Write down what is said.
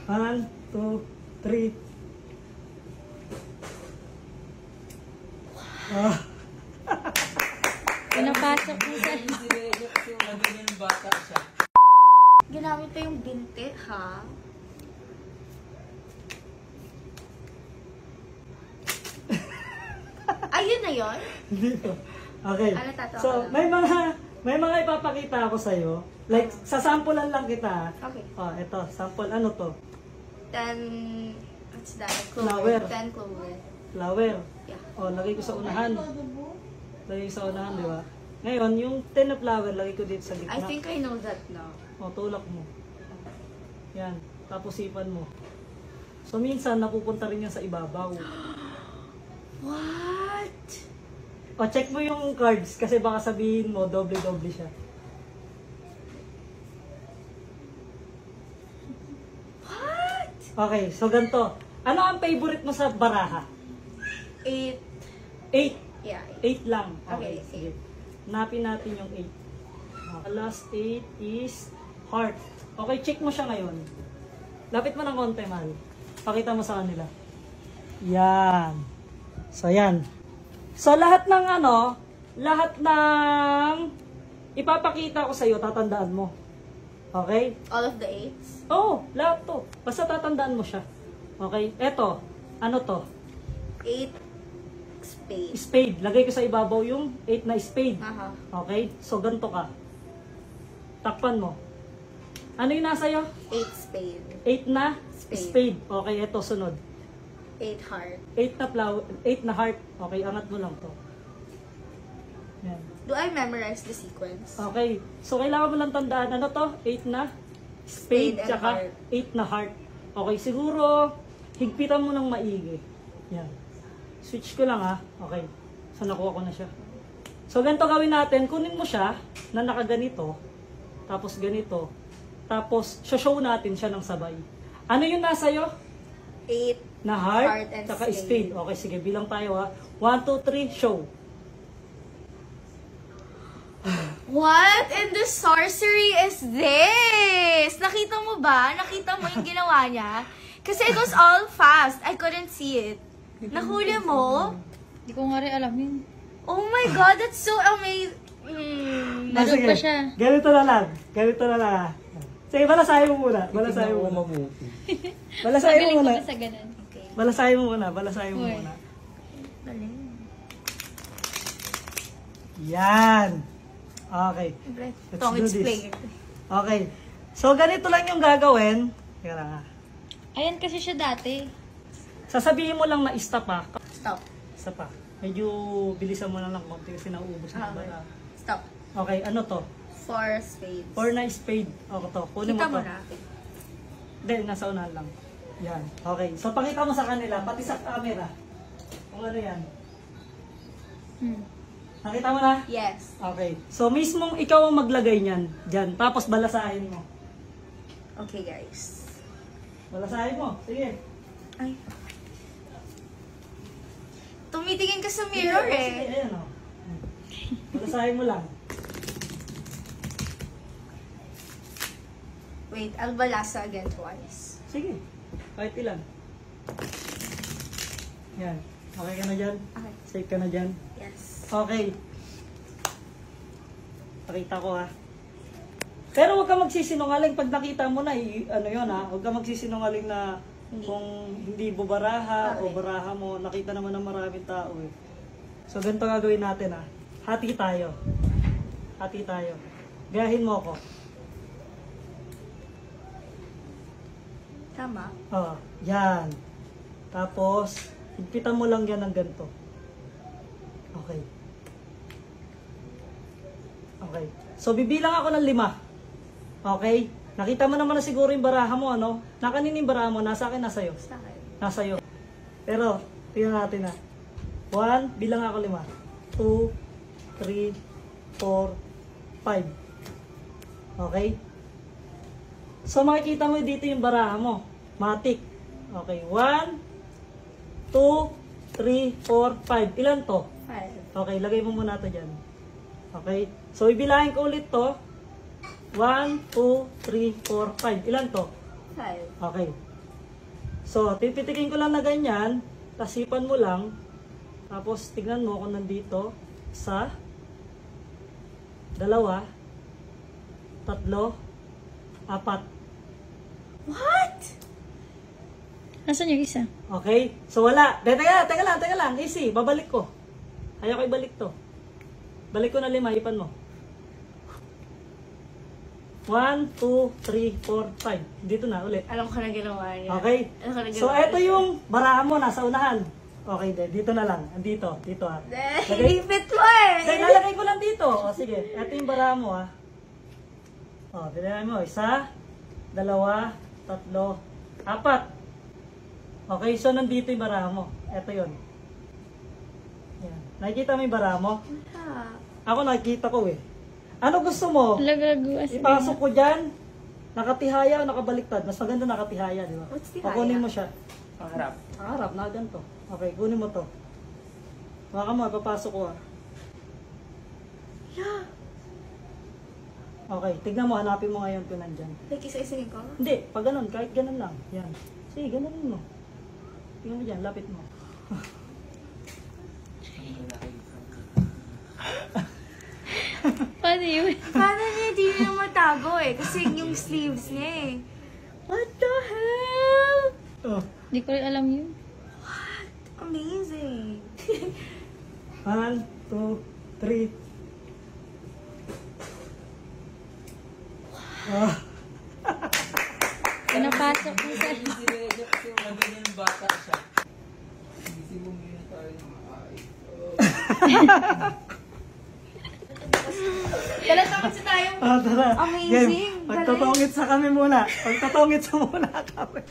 1, 2, 3. Pinapasok mo sa... Yung bata siya. Ginamit pa yung binte, ha? Ayun na yun? Hindi po. Okay. Ano, tatawa So, ka lang? may mga ipapakita ako sa'yo. Like, sasampulan lang kita. Okay. Oh, ito. Sample. Ano to? 10... What's that? Flower. 10 clover. Flower. Yeah. Oh, lagay ko sa unahan. Lagay ko sa unahan, di ba? Ngayon, yung 10 na flower, lagay ko dito sa gitna. I think I know that now. O, tulak mo. Yan. Tapos sipan mo. So, minsan, napupunta rin yan sa ibabaw. What? O, check mo yung cards kasi baka sabihin mo, doble-doble siya. What? Okay, so ganito. Ano ang favorite mo sa baraha? 8. 8. Yeah. 8 lang. Okay, sige. Napin natin yung 8. Last 8 is heart. Okay, check mo siya ngayon. Lapit mo ng konti, man. Pakita mo sa kanila. Yan. So, yan. So, lahat ng lahat ng ipapakita ko sa'yo, tatandaan mo. Okay? All of the 8s? Oo, lahat to. Basta tatandaan mo siya. Okay? Eto, ano to? 8 spade. Spade. Lagay ko sa ibabaw yung 8 na spade. Aha. Okay? So, ganito ka. Takpan mo. Ano yung nasa iyo? 8 spade. 8 na Spade. spade. Okay, ito sunod. 8 heart. 8 na flower, 8 na heart. Okay, angat mo lang to. Yan. Do I memorize the sequence? Okay. So, kailangan mo lang tandaan. Ano to? 8 na spade, Spade and tsaka heart. 8 na heart. Okay, siguro, higpitan mo ng maigi. Yan. Switch ko lang ha. Okay. So, nakuha ko na siya. So, ganito gawin natin. Kunin mo siya na nakaganito. Tapos ganito. Tapos, show natin siya ng sabay. Ano yung nasa iyo? 8 Na heart, Heart and tsaka spade. spade. Okay, sige. Bilang tayo ha. 1, 2, 3, show. What in the sorcery is this? Nakita mo ba? Nakita mo yung ginawa niya? Kasi it was all fast. I couldn't see it. Nahuli mo? Hindi ko nga rin alam yun. Oh my God, that's so amazing. Laro Sige. pa siya. Ganito na lang. Ganito na lang ha. Sige, balasahin mo muna. Balasahin mo muna. mabuti. Balasahin Magaling mo ko muna. pa sa ganun. Okay. Balasahin mo muna. Balasahin mo Uy. muna. Galing. Yan. Okay. Let's Tong do this. explain. Okay. So, ganito lang yung gagawin. Teka lang ha. Ayan kasi siya dati. Sasabihin mo lang na stop ha. Stop. Isa pa. Medyo bilisan mo na lang konti kasi nauubos na ba. Okay. Stop. Okay, ano to? 4 spades. 4 na spade. Okay to. Kunin Kita mo mo to. na. Hindi, nasa unahan lang. Yan. Okay. So, pakita mo sa kanila, pati sa camera. Kung ano yan. Nakita mo na? Yes. Okay. So, mismong ikaw ang maglagay niyan. Diyan. Tapos, balasahin mo. Okay, guys. Balasahin mo. Sige. Ay. Tumitingin ka sa mirror Sige, eh. sige, ayan o. Balasahin mo lang. Wait, I'll balasa again twice. Sige. Kahit ilan. Yan. Okay ka na dyan? Okay. Safe ka na dyan? Yes. Okay. Pakita ko ha. Pero huwag ka magsisinungaling pag nakita mo na, ano yun ha. Huwag ka magsisinungaling na kung hindi mo baraha o Okay. baraha mo, nakita naman ng maraming tao eh. So ganito gagawin natin ha. Hati tayo. Hati tayo. Gayahin mo ako. Tama. Oh, yan. Tapos, higpitan mo lang yan ng ganito. Okay. Okay. So, bibilang ako ng 5. Okay? Nakita mo naman na siguro yung baraha mo, ano? Nakanin yung baraha mo, nasa akin, nasa iyo. Sa akin. Nasa iyo. Pero, tingnan natin na. 1, bilang ako 5. 2, 3, 4, 5. Okay? So, makikita mo dito yung baraha mo. Matik. Okay. 1, 2, 3, 4, 5. Ilan to? 5. Okay, lagay mo muna to dyan. Okay? So, ibilangin ko ulit to. 1, 2, 3, 4, 5. Ilan to? 5. Okay. So, pipitikin ko lang na ganyan. Tasipan mo lang. Tapos, tignan mo kung nandito. 1, 2, 3, 4. What? Nasaan yung isa? Okay? So, wala. Teka lang. Easy. Babalik ko. Ayaw ko ibalik to. Balik ko na 5. Ipan mo. 1, 2, 3, 4, 5. Dito na ulit. Alam ko na ginawa niya. Okay? Alam ko na So, ginawa eto yung barahan mo. Nasa unahan. Okay, dito na lang. Andito. Dito ah. niya. Ipit mo eh. Then, lalagay ko lang dito. O, sige. Ito yung barahan mo, ah. O, bilhin mo. 1, 2, 3, 4. Okay, so nandito yung barahan mo. Ito yun. Yan. Nakikita mo yung barahan mo? Ah. Ako nakikita ko eh. Ano gusto mo? Lagaguas. Ipasok ko dyan? Nakatihaya o nakabaliktad? Mas maganda nakatihaya, di ba? What's tihaya? Kukunin mo siya. Pangarap. Harap, na ganito. Okay, kunin mo to. Baka mo, papasok ko ah. Yeah. Okay, tignan mo, hanapin mo ngayon kung nandyan. Like, isa-isagin ko? Hindi, pag ganun, kahit ganun lang. Yan. Sige, ganun mo. Tingnan mo dyan, lapit mo. Paano yun? Paano niya di niya matago eh? Kasi yung sleeves niya eh. What the hell? Oh. Hindi ko rin alam yun. Amazing. 1, 2, 3. Ah. Pinapasok ko sa... Hindi niya kasi lagay niya ng bata siya. Hindi mo muna tayo ng ay. Talatangit sa tayo. Ah, tara. Amazing. Game. Pagtotongit sa kami muna. Pagtotongit sa muna kami.